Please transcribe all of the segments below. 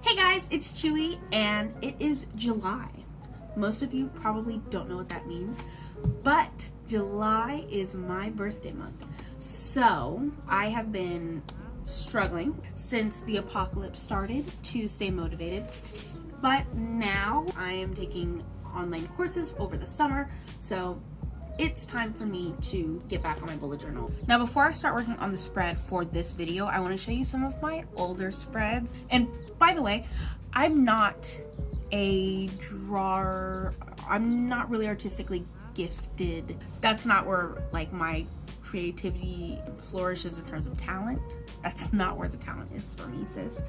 Hey guys, it's Chewy and it is July. Most of you probably don't know what that means, but July is my birthday month. So I have been struggling since the apocalypse started to stay motivated, but now I am taking online courses over the summer, so it's time for me to get back on my bullet journal. Now, before I start working on the spread for this video, I want to show you some of my older spreads. And by the way, I'm not a drawer. I'm not really artistically gifted. That's not where like my creativity flourishes in terms of talent. That's not where the talent is for me, sis.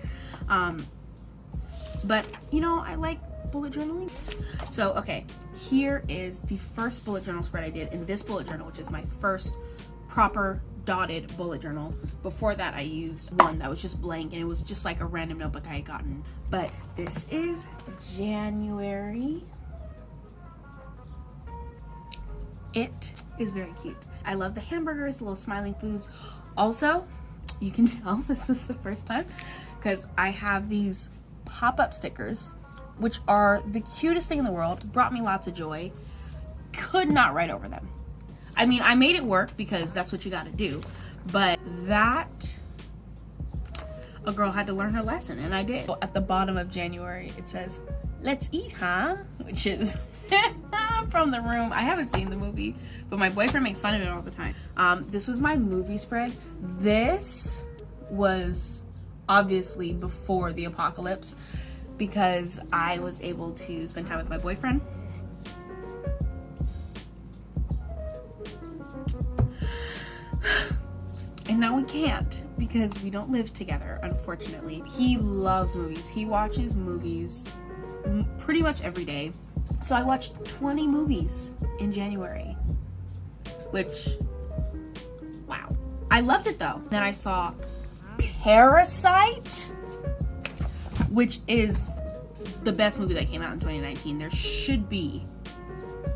But you know, I like bullet journaling. So okay, here is the first bullet journal spread I did in this bullet journal, which is my first proper dotted bullet journal. Before that I used one that was just blank and it was just like a random notebook I had gotten. But this is January. It is very cute. I love the hamburgers, the little smiling foods. Also, you can tell this was the first time because I have these pop-up stickers, which are the cutest thing in the world, brought me lots of joy. Could not write over them. I mean, I made it work because that's what you gotta do, but that, a girl had to learn her lesson, and I did. At the bottom of January, it says, "Let's eat, huh?" Which is from The Room. I haven't seen the movie, but my boyfriend makes fun of it all the time. This was my movie spread. This was obviously before the apocalypse because I was able to spend time with my boyfriend. And now we can't because we don't live together, unfortunately. He loves movies. He watches movies pretty much every day. So I watched 20 movies in January, which, wow. I loved it though. Then I saw Parasite, which is the best movie that came out in 2019. There should be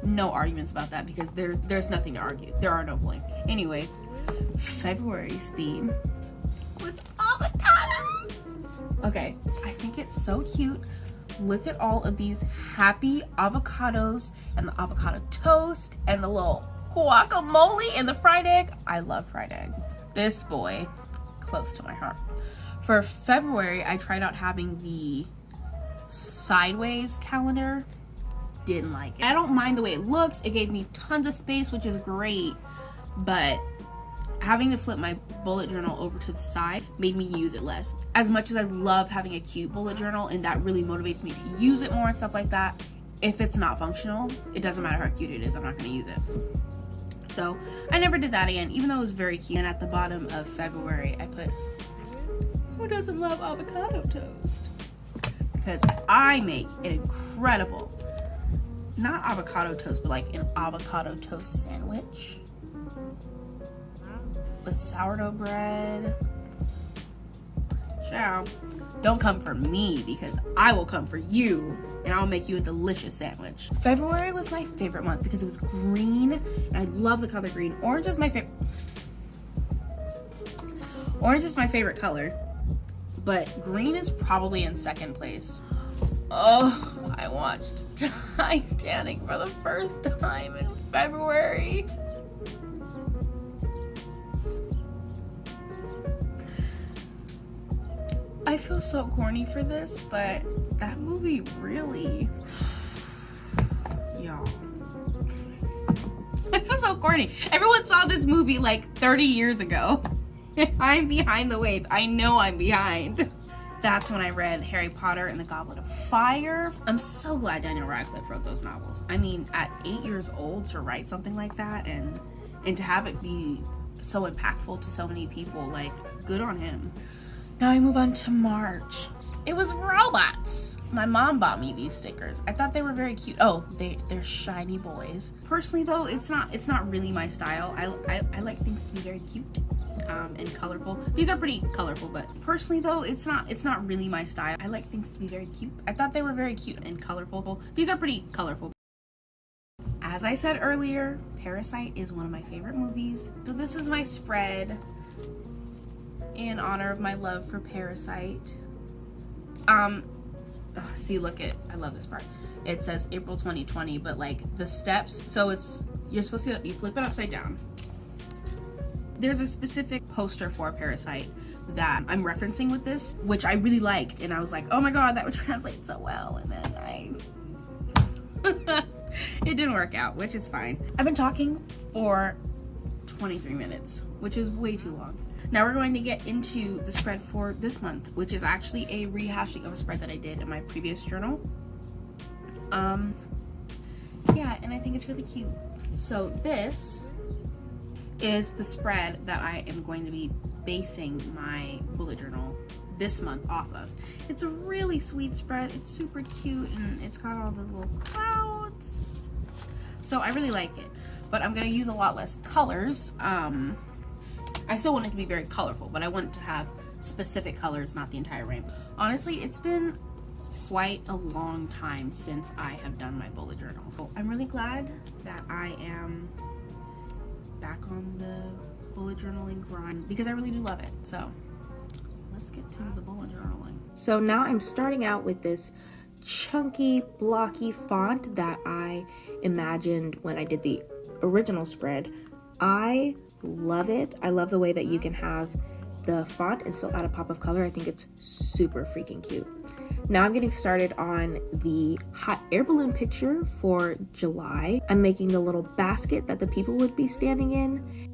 no arguments about that because there's nothing to argue. There are no points. Anyway, February's theme was avocados. Okay, I think it's so cute. Look at all of these happy avocados and the avocado toast and the little guacamole and the fried egg. I love fried egg. This boy, close to my heart. For February, I tried out having the sideways calendar. Didn't like it. I don't mind the way it looks. It gave me tons of space, which is great, but having to flip my bullet journal over to the side made me use it less. As much as I love having a cute bullet journal and that really motivates me to use it more and stuff like that, if it's not functional, it doesn't matter how cute it is, I'm not gonna use it. So I never did that again, even though it was very cute. And at the bottom of February, I put, who doesn't love avocado toast? Because I make an incredible, not avocado toast, but like an avocado toast sandwich with sourdough bread. Ciao. Don't come for me because I will come for you and I'll make you a delicious sandwich. February was my favorite month because it was green and I love the color green. Orange is my favorite color, but green is probably in second place. Oh, I watched Titanic for the first time in February. I feel so corny for this, but that movie really, y'all. I feel so corny. Everyone saw this movie like 30 years ago. I'm behind the wave. I know I'm behind. That's when I read Harry Potter and the Goblet of Fire. I'm so glad Daniel Radcliffe wrote those novels. I mean, at 8 years old to write something like that and to have it be so impactful to so many people, like, good on him. Now I move on to March. It was robots. My mom bought me these stickers. I thought they were very cute. Oh, they're shiny boys. Personally though, it's not really my style. I like things to be very cute and colorful. These are pretty colorful, but personally though, it's not really my style. I like things to be very cute. I thought they were very cute and colorful. These are pretty colorful. As I said earlier, Parasite is one of my favorite movies. So this is my spread in honor of my love for Parasite. See, look at, I love this part. It says April 2020, but like the steps, so it's, you're supposed to, you flip it upside down. There's a specific poster for Parasite that I'm referencing with this, which I really liked, and I was like, oh my god, that would translate so well, and then it didn't work out, which is fine. I've been talking for 23 minutes, which is way too long. Now we're going to get into the spread for this month, which is actually a rehashing of a spread that I did in my previous journal. Yeah, and I think it's really cute. So this is the spread that I am going to be basing my bullet journal this month off of. It's a really sweet spread. It's super cute, and it's got all the little clouds. So I really like it, but I'm gonna use a lot less colors. I still want it to be very colorful, but I want it to have specific colors, not the entire rainbow. Honestly, it's been quite a long time since I have done my bullet journal. So I'm really glad that I am back on the bullet journaling grind because I really do love it. So let's get to the bullet journaling. So now I'm starting out with this chunky, blocky font that I imagined when I did the original spread. I love it. I love the way that you can have the font and still add a pop of color. I think it's super freaking cute. Now I'm getting started on the hot air balloon picture for July. I'm making the little basket that the people would be standing in.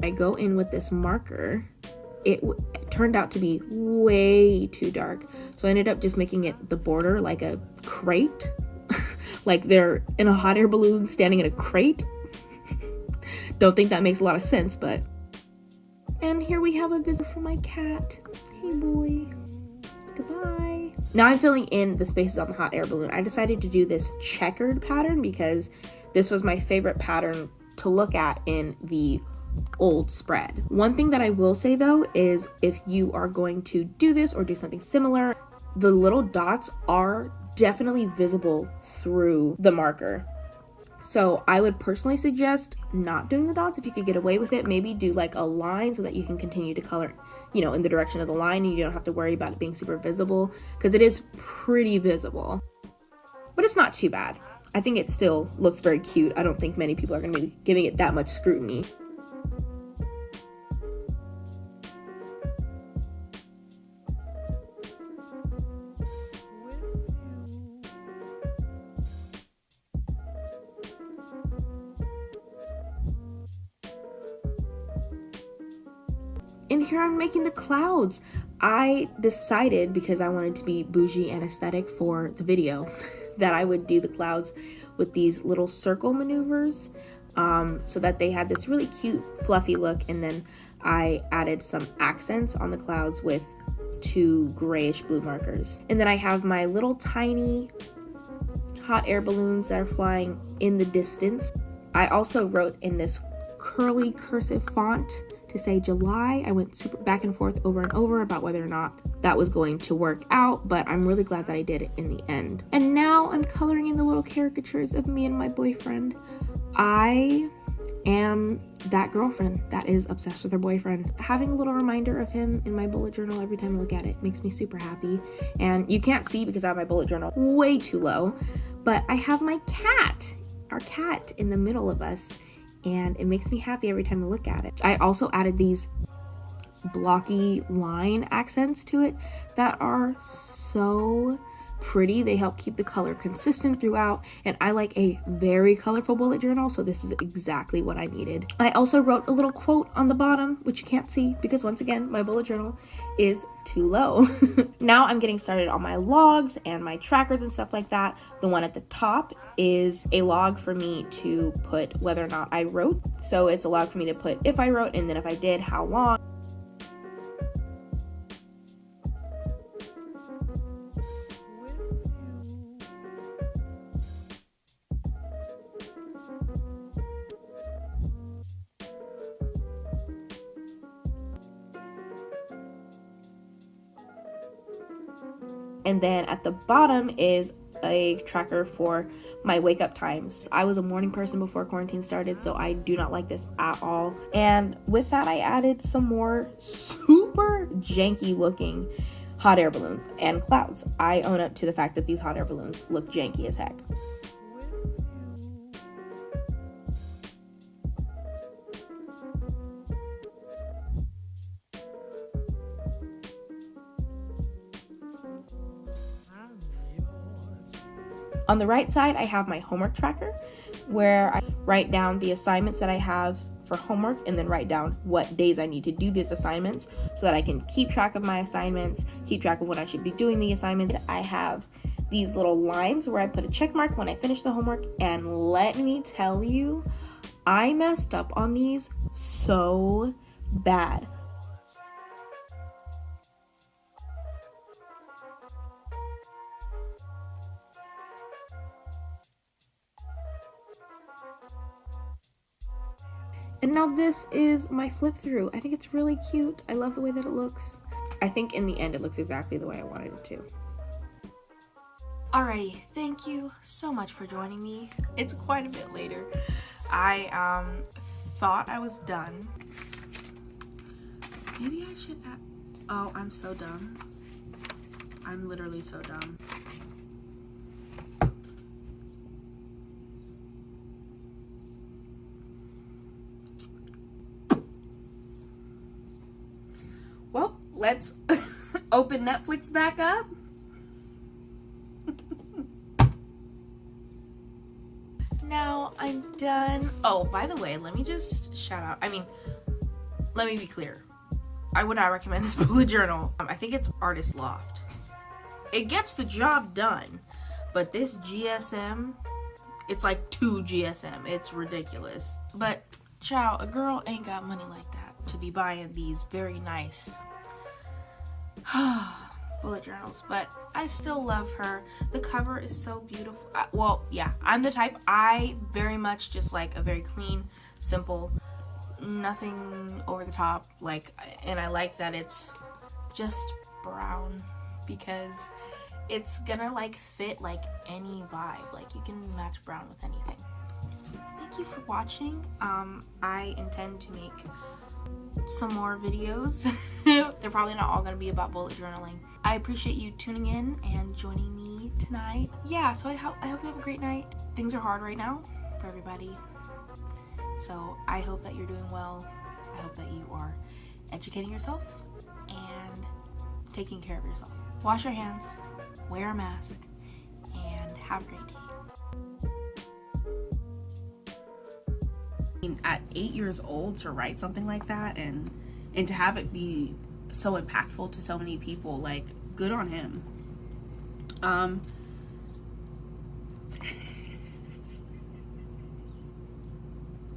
I go in with this marker. It turned out to be way too dark, so I ended up just making it the border like a crate. Like they're in a hot air balloon standing in a crate. Don't think that makes a lot of sense, but... And here we have a visit from my cat. Hey boy. Goodbye. Now I'm filling in the spaces on the hot air balloon. I decided to do this checkered pattern because this was my favorite pattern to look at in the old spread. One thing that I will say though is if you are going to do this or do something similar, the little dots are definitely visible through the marker. So I would personally suggest not doing the dots if you could get away with it. Maybe do like a line so that you can continue to color, you know, in the direction of the line and you don't have to worry about it being super visible, because it is pretty visible. But it's not too bad. I think it still looks very cute. I don't think many people are going to be giving it that much scrutiny. And here I'm making the clouds. I decided, because I wanted to be bougie and aesthetic for the video, that I would do the clouds with these little circle maneuvers so that they had this really cute fluffy look, and then I added some accents on the clouds with 2 grayish blue markers. And then I have my little tiny hot air balloons that are flying in the distance. I also wrote in this curly cursive font to say July. I went super back and forth over and over about whether or not that was going to work out, but I'm really glad that I did it in the end. And now I'm coloring in the little caricatures of me and my boyfriend. I am that girlfriend that is obsessed with her boyfriend. Having a little reminder of him in my bullet journal every time I look at it makes me super happy. And you can't see because I have my bullet journal way too low, but I have my cat, our cat, in the middle of us, and it makes me happy every time I look at it. I also added these blocky line accents to it that are so pretty. They help keep the color consistent throughout, and I like a very colorful bullet journal, so this is exactly what I needed. I also wrote a little quote on the bottom, which you can't see because once again my bullet journal is too low. Now I'm getting started on my logs and my trackers and stuff like that. The one at the top is a log for me to put whether or not I wrote, so it's a log for me to put if I wrote, and then if I did, how long. And then at the bottom is a tracker for my wake up times. I was a morning person before quarantine started, so I do not like this at all. And with that, I added some more super janky looking hot air balloons and clouds. I own up to the fact that these hot air balloons look janky as heck. On the right side, I have my homework tracker where I write down the assignments that I have for homework and then write down what days I need to do these assignments so that I can keep track of my assignments, keep track of when I should be doing the assignment. I have these little lines where I put a check mark when I finish the homework, and let me tell you, I messed up on these so bad. And now this is my flip through. I think it's really cute. I love the way that it looks. I think in the end it looks exactly the way I wanted it to. Alrighty, thank you so much for joining me. It's quite a bit later. I thought I was done. Maybe I should add, oh, I'm so dumb. I'm literally so dumb. Well, let's open Netflix back up. Now I'm done. Oh, by the way, let me just shout out. Let me be clear. I would not recommend this bullet journal. I think it's Artist Loft. It gets the job done, but this GSM, it's like 2 GSM. It's ridiculous. But, child, a girl ain't got money like that to be buying these very nice bullet journals, but I still love her. The cover is so beautiful. Well, yeah, I'm the type, I very much just like a very clean, simple, nothing over the top, and I like that it's just brown because it's gonna fit any vibe. You can match brown with anything. Thank you for watching. I intend to make some more videos. They're probably not all gonna be about bullet journaling. I appreciate you tuning in and joining me tonight. Yeah, so I hope you have a great night. Things are hard right now for everybody, so I hope that you're doing well. I hope that you are educating yourself and taking care of yourself. Wash your hands, wear a mask, and have a great day. At 8 years old to write something like that and to have it be so impactful to so many people, good on him.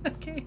Okay.